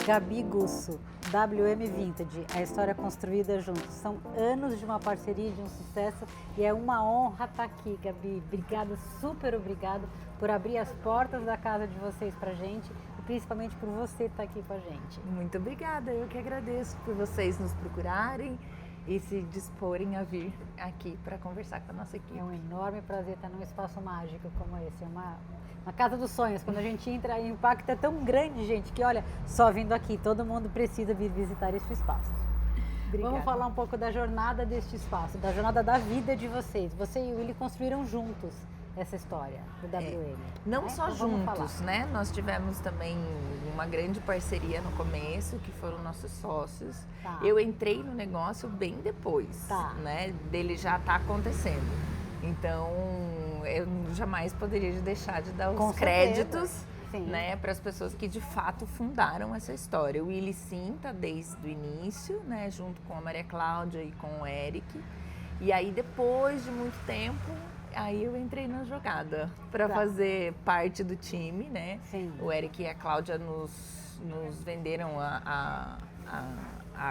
Gabi Gusso, WM Vintage, a história construída juntos. São anos de uma parceria, de um sucesso, e é uma honra estar aqui, Gabi. Obrigada, super obrigada por abrir as portas da casa de vocês pra gente e principalmente por você estar aqui com a gente. Muito obrigada, eu que agradeço por vocês nos procurarem e se disporem a vir aqui para conversar com a nossa equipe. É um enorme prazer estar num espaço mágico como esse, é uma casa dos sonhos. Quando a gente entra, o impacto é tão grande, gente, que olha, só vindo aqui, todo mundo precisa vir visitar este espaço. Obrigada. Vamos falar um pouco da jornada deste espaço, da jornada da vida de vocês. Você e o Willy construíram juntos essa história do WM. Não né? só Então, juntos, né? Nós tivemos também uma grande parceria no começo, que foram nossos sócios. Tá. Eu entrei no negócio bem depois, Tá. né? Dele já tá acontecendo. Então, eu jamais poderia deixar de dar os Com créditos, Sim. né, para as pessoas que de fato fundaram essa história. O Willy sim tá desde o início, né, junto com a Maria Cláudia e com o Eric. E aí depois de muito tempo, aí eu entrei na jogada para Tá. fazer parte do time, né? Sim. O Eric e a Cláudia nos venderam a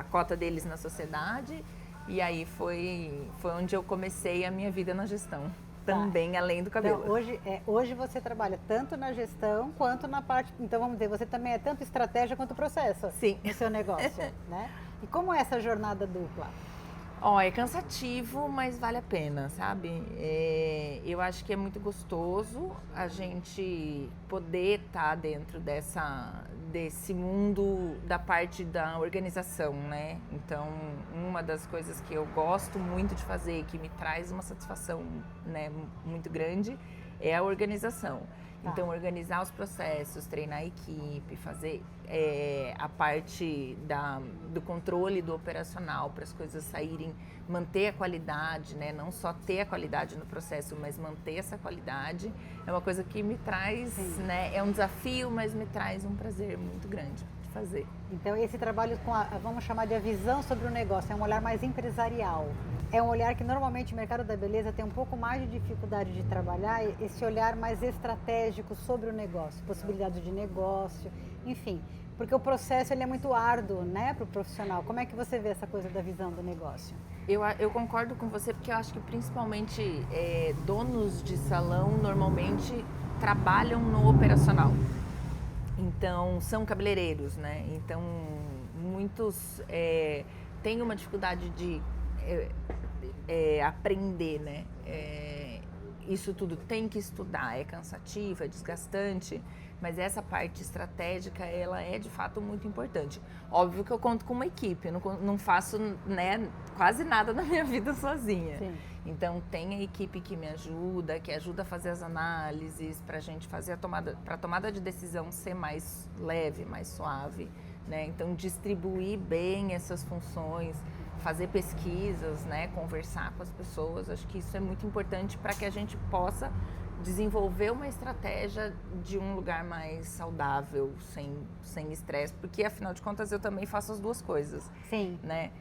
cota deles na sociedade. E aí foi onde eu comecei a minha vida na gestão, também além do cabelo. Então, hoje você trabalha tanto na gestão quanto na parte... Então, vamos dizer, você também é tanto estratégia quanto processo Sim. no seu negócio, né? E como é essa jornada dupla? Ó, é cansativo, mas vale a pena, sabe? Eu acho que é muito gostoso a gente poder estar dentro desse mundo da parte da organização, né? Então, uma das coisas que eu gosto muito de fazer, que me traz uma satisfação, né, muito grande, é a organização. Tá. Então, organizar os processos, treinar a equipe, fazer a parte do controle do operacional para as coisas saírem, manter a qualidade, né? Não só ter a qualidade no processo, mas manter essa qualidade, é uma coisa que me traz, né? É um desafio, mas me traz um prazer muito grande de fazer. Então, esse trabalho com vamos chamar de a visão sobre o negócio, é um olhar mais empresarial. É um olhar que normalmente o mercado da beleza tem um pouco mais de dificuldade de trabalhar, esse olhar mais estratégico sobre o negócio, possibilidades de negócio, enfim. Porque o processo ele é muito árduo, né, para o profissional. Como é que você vê essa coisa da visão do negócio? Eu concordo com você, porque eu acho que principalmente donos de salão normalmente trabalham no operacional. Então, são cabeleireiros, né? Então, muitos têm uma dificuldade de aprender, né? Isso tudo tem que estudar, é cansativo, é desgastante, mas essa parte estratégica, ela é de fato muito importante. Óbvio que eu conto com uma equipe, eu não faço, né, quase nada na minha vida sozinha. Sim. Então tem a equipe que me ajuda, que ajuda a fazer as análises, para a gente fazer para a tomada de decisão ser mais leve, mais suave, né? Então distribuir bem essas funções, fazer pesquisas, né, conversar com as pessoas, acho que isso é muito importante para que a gente possa desenvolver uma estratégia de um lugar mais saudável, sem estresse, porque afinal de contas eu também faço as duas coisas. Sim. Né?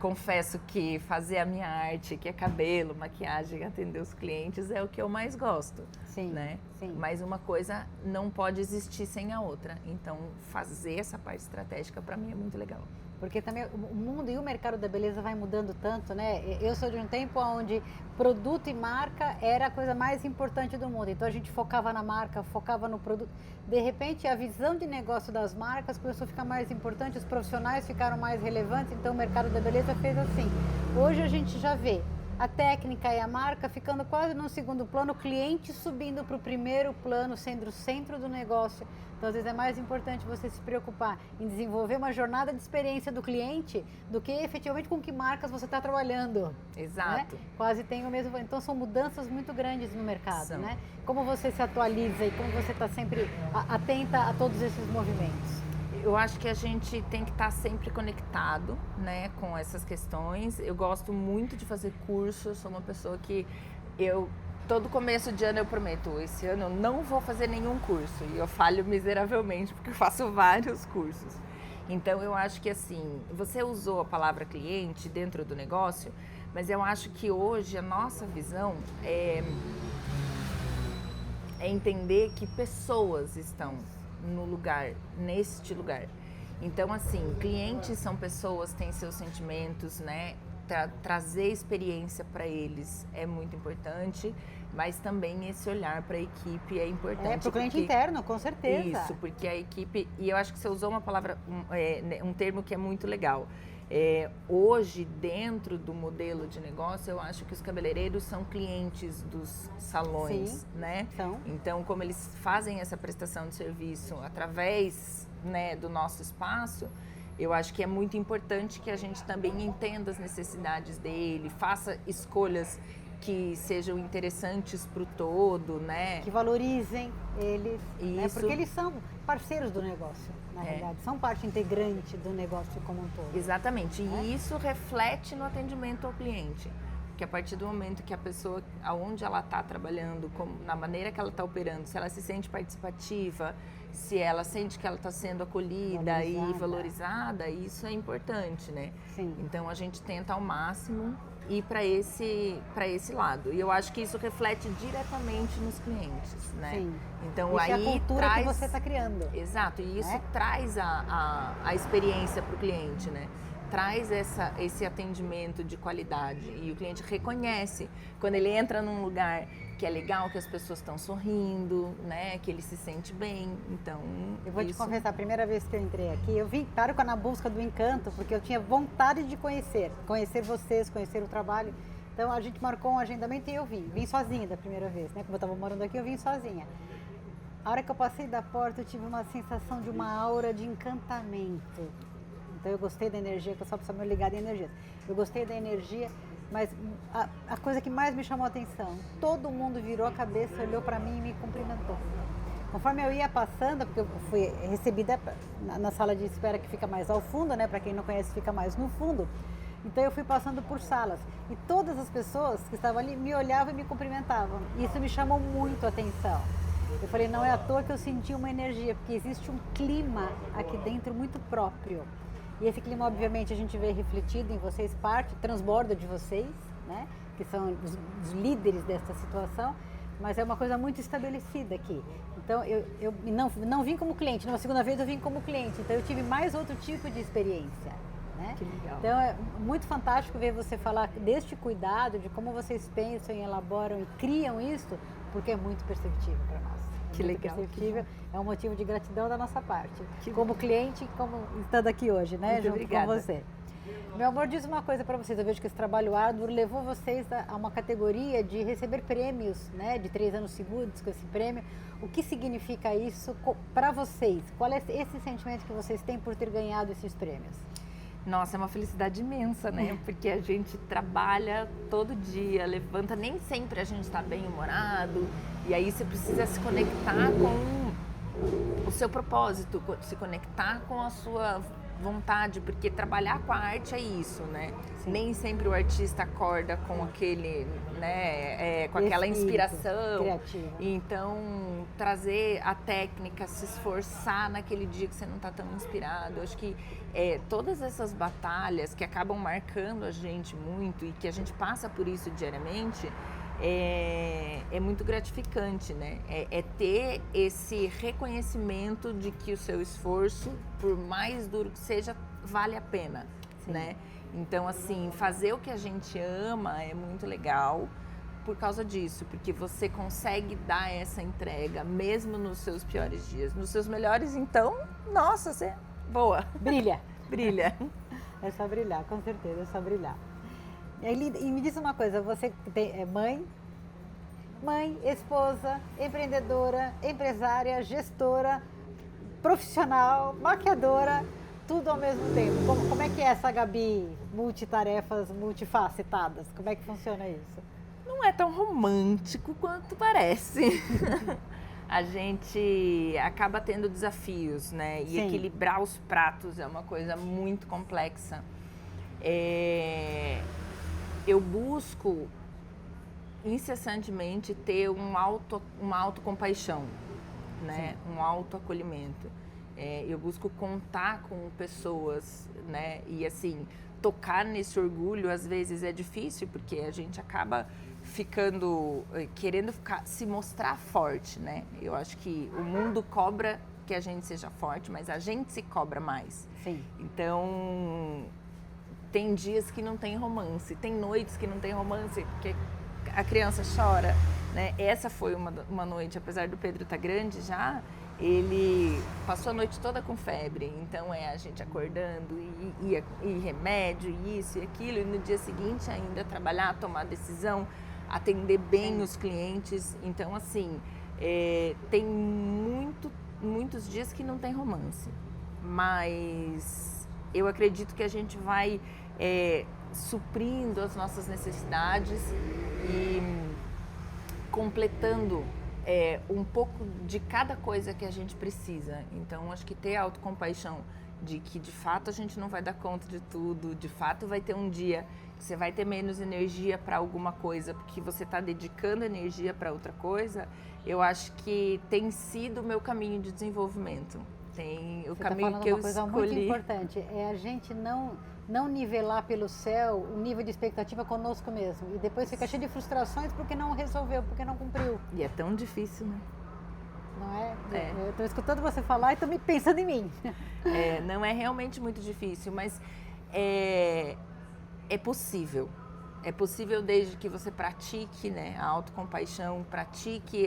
Confesso que fazer a minha arte, que é cabelo, maquiagem, atender os clientes é o que eu mais gosto. Sim, né? sim. Mas uma coisa não pode existir sem a outra. Então, fazer essa parte estratégica para mim é muito legal. Porque também o mundo e o mercado da beleza vai mudando tanto, né? Eu sou de um tempo onde produto e marca era a coisa mais importante do mundo. Então a gente focava na marca, focava no produto. De repente a visão de negócio das marcas começou a ficar mais importante, os profissionais ficaram mais relevantes, então o mercado da beleza fez assim. Hoje a gente já vê a técnica e a marca ficando quase no segundo plano, o cliente subindo para o primeiro plano, sendo o centro do negócio. Então, às vezes, é mais importante você se preocupar em desenvolver uma jornada de experiência do cliente do que efetivamente com que marcas você está trabalhando. Exato. Né? Quase tem o mesmo... Então, são mudanças muito grandes no mercado, São. né? Como você se atualiza e como você está sempre atenta a todos esses movimentos? Eu acho que a gente tem que estar sempre conectado, né, com essas questões. Eu gosto muito de fazer cursos, sou uma pessoa que todo começo de ano eu prometo, esse ano eu não vou fazer nenhum curso. E eu falho miseravelmente porque eu faço vários cursos. Então eu acho que assim, você usou a palavra cliente dentro do negócio, mas eu acho que hoje a nossa visão é é entender que pessoas estão no lugar, neste lugar. Então, assim, clientes são pessoas, têm seus sentimentos, né? Trazer experiência para eles é muito importante, mas também esse olhar para a equipe é importante. Para o cliente interno, com certeza. Isso, porque a equipe, e eu acho que você usou uma palavra, um termo que é muito legal. Hoje, dentro do modelo de negócio, eu acho que os cabeleireiros são clientes dos salões, Sim, né? são. Então, como eles fazem essa prestação de serviço através, né, do nosso espaço, eu acho que é muito importante que a gente também entenda as necessidades dele, faça escolhas que sejam interessantes para o todo, né? Que valorizem eles, né? Isso. Porque eles são parceiros do negócio, na realidade. São parte integrante do negócio como um todo. Exatamente. E isso reflete no atendimento ao cliente. Porque a partir do momento que a pessoa, aonde ela está trabalhando, na maneira que ela está operando, se ela se sente participativa, se ela sente que ela está sendo acolhida e valorizada, isso é importante, né? Sim. Então a gente tenta ao máximo ir para esse lado. E eu acho que isso reflete diretamente nos clientes, né? Sim. Então isso aí é a cultura que você está criando. Exato, e isso traz a experiência para o cliente, né? Traz esse atendimento de qualidade e o cliente reconhece quando ele entra num lugar que é legal, que as pessoas estão sorrindo, né? Que ele se sente bem. Então, eu vou te confessar, a primeira vez que eu entrei aqui, eu vim, claro, na busca do encanto, porque eu tinha vontade de conhecer vocês, conhecer o trabalho. Então a gente marcou um agendamento e eu vim sozinha da primeira vez, né? Como eu estava morando aqui, eu vim sozinha. A hora que eu passei da porta, eu tive uma sensação de uma aura de encantamento. Então eu gostei da energia, que eu só preciso me ligar em energia. Eu gostei da energia, mas a coisa que mais me chamou a atenção, todo mundo virou a cabeça, olhou para mim e me cumprimentou. Conforme eu ia passando, porque eu fui recebida na sala de espera que fica mais ao fundo, né? Para quem não conhece, fica mais no fundo. Então eu fui passando por salas e todas as pessoas que estavam ali me olhavam e me cumprimentavam. E isso me chamou muito a atenção. Eu falei, não é à toa que eu senti uma energia, porque existe um clima aqui dentro muito próprio. E esse clima, obviamente, a gente vê refletido em vocês, transborda de vocês, né? Que são os líderes dessa situação, mas é uma coisa muito estabelecida aqui. Então, eu não vim como cliente, na segunda vez eu vim como cliente, então eu tive mais outro tipo de experiência, né? Que legal. Então, é muito fantástico ver você falar deste cuidado, de como vocês pensam e elaboram e criam isso, porque é muito perceptível para nós. Que legal. Perceptível, é um motivo de gratidão da nossa parte. Que como cliente, como estando aqui hoje, né? Muito junto obrigada. com você. Meu amor, diz uma coisa para vocês. Eu vejo que esse trabalho árduo levou vocês a uma categoria de receber prêmios, né? De 3 anos seguidos com esse prêmio. O que significa isso para vocês? Qual é esse sentimento que vocês têm por ter ganhado esses prêmios? Nossa, é uma felicidade imensa, né? Porque a gente trabalha todo dia, levanta, nem sempre a gente está bem-humorado, e aí você precisa se conectar com o seu propósito, se conectar com a sua vontade, porque trabalhar com a arte é isso, né? Sim. Nem sempre o artista acorda com aquele, né, com aquela inspiração. Criativa. Então, trazer a técnica, se esforçar naquele dia que você não está tão inspirado. Eu acho que todas essas batalhas que acabam marcando a gente muito e que a gente passa por isso diariamente, é muito gratificante, né? É ter esse reconhecimento de que o seu esforço, por mais duro que seja, vale a pena, Sim. né? Então, assim, fazer o que a gente ama é muito legal por causa disso, porque você consegue dar essa entrega mesmo nos seus piores dias. Nos seus melhores, então, nossa, você voa. Brilha. Brilha. É só brilhar, com certeza, é só brilhar. E me diz uma coisa, você é mãe, esposa, empreendedora, empresária, gestora, profissional, maquiadora, tudo ao mesmo tempo. Como é que é essa Gabi multitarefas, multifacetadas? Como é que funciona isso? Não é tão romântico quanto parece. A gente acaba tendo desafios, né? E Sim. equilibrar os pratos é uma coisa muito complexa. Eu busco incessantemente ter uma autocompaixão, né? Um autoacolhimento. Eu busco contar com pessoas, né? E assim, tocar nesse orgulho às vezes é difícil, porque a gente acaba querendo se mostrar forte, né? Eu acho que o mundo cobra que a gente seja forte, mas a gente se cobra mais. Sim. Então, tem dias que não tem romance, tem noites que não tem romance, porque a criança chora, né? Essa foi uma noite, apesar do Pedro estar grande já, ele passou a noite toda com febre, então a gente acordando e remédio, e isso e aquilo, e no dia seguinte ainda trabalhar, tomar decisão, atender bem os clientes. Então, assim, tem muitos dias que não tem romance, mas eu acredito que a gente vai suprindo as nossas necessidades e completando um pouco de cada coisa que a gente precisa. Então, acho que ter autocompaixão de que, de fato, a gente não vai dar conta de tudo, de fato, vai ter um dia que você vai ter menos energia para alguma coisa, porque você está dedicando energia para outra coisa. Eu acho que tem sido o meu caminho de desenvolvimento. Tem o caminho que eu escolhi. Você está falando uma coisa muito importante, é a gente não nivelar pelo céu o nível de expectativa conosco mesmo. E depois fica cheio de frustrações porque não resolveu, porque não cumpriu. E é tão difícil, né? Não é? Eu estou escutando você falar e estou pensando em mim. Não é realmente muito difícil, mas é possível. É possível desde que você pratique, né, a autocompaixão, pratique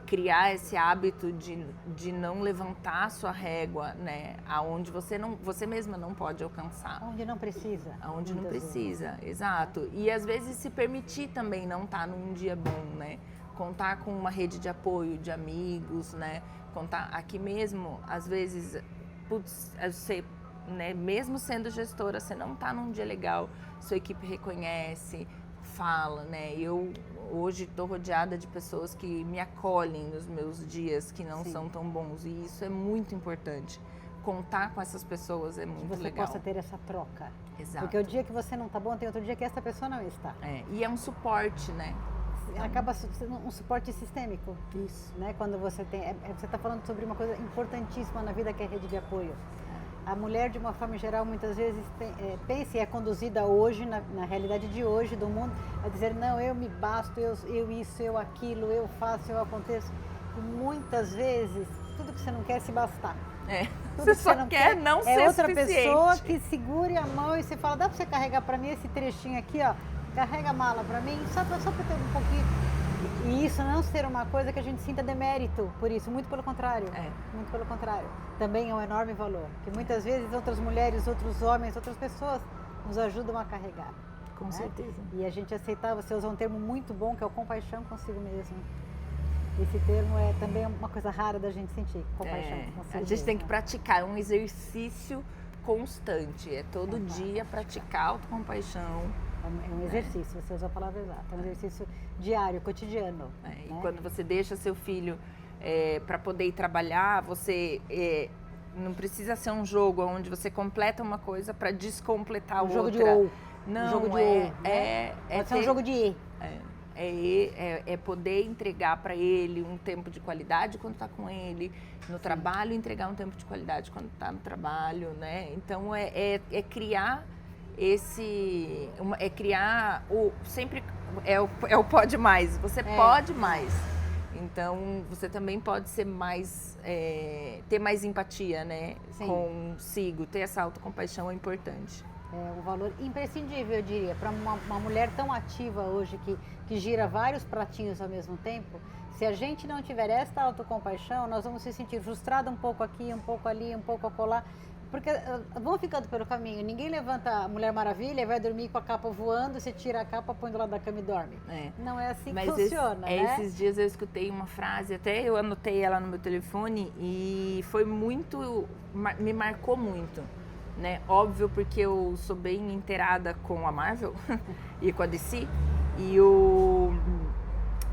criar esse hábito de não levantar a sua régua, né, aonde você mesma não pode alcançar. Onde não precisa. Aonde não precisa, exato. E às vezes se permitir também não estar num dia bom, né? Contar com uma rede de apoio, de amigos, né? Contar aqui mesmo, às vezes, você, né, mesmo sendo gestora, você não está num dia legal, sua equipe reconhece, fala, né? Eu hoje estou rodeada de pessoas que me acolhem nos meus dias que não são tão bons, e isso é muito importante. Contar com essas pessoas é muito legal. Que você possa ter essa troca. Exato. Porque o dia que você não está bom, tem outro dia que essa pessoa não está. E é um suporte, né? Acaba sendo um suporte sistêmico. Isso. Né? Quando você tem... Você está falando sobre uma coisa importantíssima na vida, que é a rede de apoio. A mulher, de uma forma geral, muitas vezes pensa e é conduzida hoje, na realidade de hoje, do mundo, a dizer, não, eu me basto, eu isso, eu aquilo, eu faço, eu aconteço. E muitas vezes, tudo que você não quer é se bastar. Tudo você só quer não ser outra suficiente. Pessoa que segure a mão e você fala, dá para você carregar para mim esse trechinho aqui, ó, carrega a mala para mim, só para ter um pouquinho. E isso não ser uma coisa que a gente sinta demérito por isso, muito pelo contrário. Muito pelo contrário. Também é um enorme valor, que muitas vezes outras mulheres, outros homens, outras pessoas nos ajudam a carregar. Com certeza. E a gente aceitar, você usou um termo muito bom, que é o compaixão consigo mesmo. Esse termo é também uma coisa rara da gente sentir, compaixão consigo A gente mesmo. tem que praticar, é um exercício constante, é todo dia praticar autocompaixão. É um exercício, você usou a palavra exata, é um exercício diário, cotidiano. E quando você deixa seu filho para poder ir trabalhar, você não precisa ser um jogo onde você completa uma coisa para descompletar outra. Jogo de ou. Não, um jogo de ou, né? Pode ser um jogo de e. É poder entregar para ele um tempo de qualidade quando está com ele, no trabalho entregar um tempo de qualidade quando está no trabalho, né? Então criar sempre é o pode mais, você pode mais. Então você também pode ser mais, ter mais empatia, né? Consigo, ter essa autocompaixão é importante. É um valor imprescindível, eu diria, para uma mulher tão ativa hoje que gira vários pratinhos ao mesmo tempo. Se a gente não tiver esta autocompaixão, nós vamos se sentir frustrada um pouco aqui, um pouco ali, um pouco acolá. Porque vão ficando pelo caminho. Ninguém levanta a Mulher Maravilha e vai dormir com a capa voando, você tira a capa, põe do lado da cama e dorme. Não é assim que funciona, né? Esses dias eu escutei uma frase, até eu anotei ela no meu telefone e foi muito, me marcou muito. Né? Óbvio, porque eu sou bem inteirada com a Marvel e com a DC. E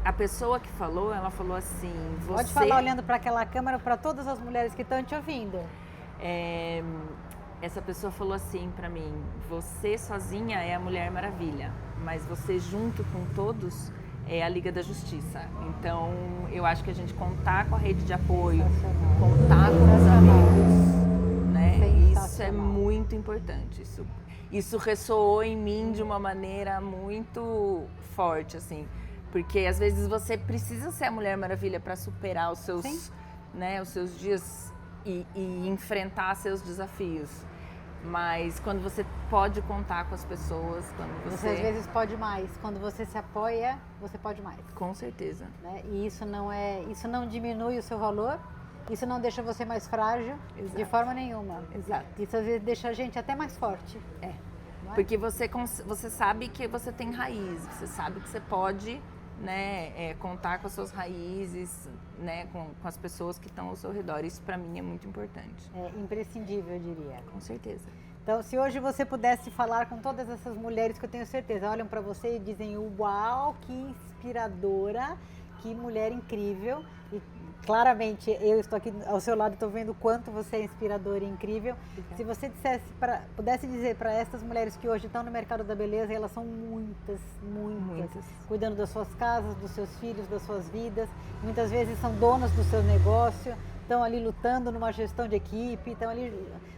a pessoa que falou, ela falou assim... Pode falar olhando para aquela câmera para todas as mulheres que estão te ouvindo. Essa pessoa falou assim para mim, você sozinha é a Mulher Maravilha, mas você junto com todos é a Liga da Justiça. Então, eu acho que a gente contar com a rede de apoio, contar com os amigos, né? Isso é muito importante. isso ressoou em mim de uma maneira muito forte, assim. Porque às vezes você precisa ser a Mulher Maravilha para superar os seus, né, os seus dias e enfrentar seus desafios. Mas quando você pode contar com as pessoas, quando Você às vezes pode mais. Quando você se apoia, você pode mais. Com certeza. Né? E isso não diminui o seu valor, isso não deixa você mais frágil. Exato. De forma nenhuma. Exato. Isso às vezes deixa a gente até mais forte. É. Não é? Porque você sabe que você tem raiz, você sabe que você pode, né, contar com as suas raízes, né, com as pessoas que estão ao seu redor. Isso para mim é muito importante. É imprescindível, eu diria. Com certeza. Então, se hoje você pudesse falar com todas essas mulheres que eu tenho certeza olham para você e dizem: uau, que inspiradora, que mulher incrível. E claramente eu estou aqui ao seu lado, estou vendo o quanto você é inspiradora e incrível. Obrigada. Se você pudesse dizer para essas mulheres que hoje estão no mercado da beleza, e elas são muitas, cuidando das suas casas, dos seus filhos, das suas vidas, muitas vezes são donas do seu negócio, estão ali lutando numa gestão de equipe, estão ali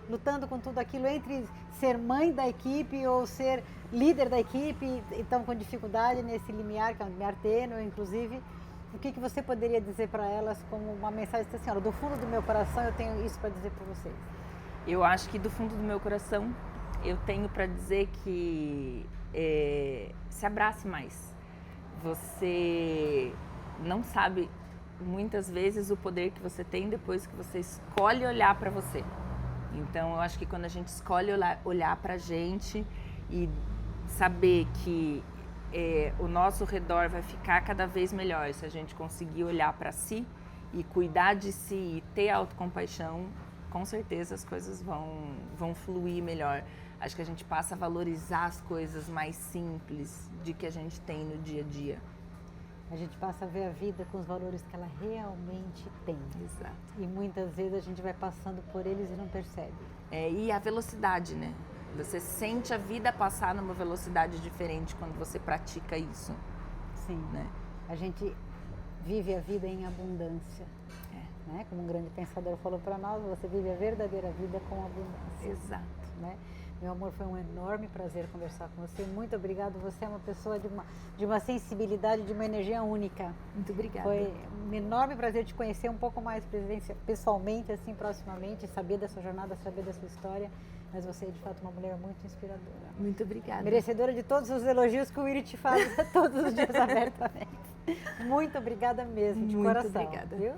lutando com tudo aquilo entre ser mãe da equipe ou ser líder da equipe, e estão com dificuldade nesse limiar, que é um limiar tênue, inclusive. O que você poderia dizer para elas como uma mensagem assim: olha, do fundo do meu coração eu tenho isso para dizer para vocês? Eu acho que do fundo do meu coração eu tenho para dizer que se abrace mais. Você não sabe muitas vezes o poder que você tem depois que você escolhe olhar para você. Então eu acho que quando a gente escolhe olhar para a gente e saber que o nosso redor vai ficar cada vez melhor se a gente conseguir olhar para si e cuidar de si e ter autocompaixão, com certeza as coisas vão fluir melhor. Acho que a gente passa a valorizar as coisas mais simples de que a gente tem no dia a dia. A gente passa a ver a vida com os valores que ela realmente tem. Exato. E muitas vezes a gente vai passando por eles e não percebe. E a velocidade, né? Você sente a vida passar numa velocidade diferente quando você pratica isso. Sim. Né? A gente vive a vida em abundância. Né? Como um grande pensador falou para nós, você vive a verdadeira vida com abundância. Exato. Né? Meu amor, foi um enorme prazer conversar com você. Muito obrigada. Você é uma pessoa de uma sensibilidade, de uma energia única. Muito obrigada. Foi um enorme prazer te conhecer um pouco mais pessoalmente, assim, proximamente, saber da sua jornada, saber da sua história. Mas você é, de fato, uma mulher muito inspiradora. Muito obrigada. Merecedora de todos os elogios que o Willy te faz todos os dias abertamente. Muito obrigada mesmo, de coração. Muito obrigada. Viu?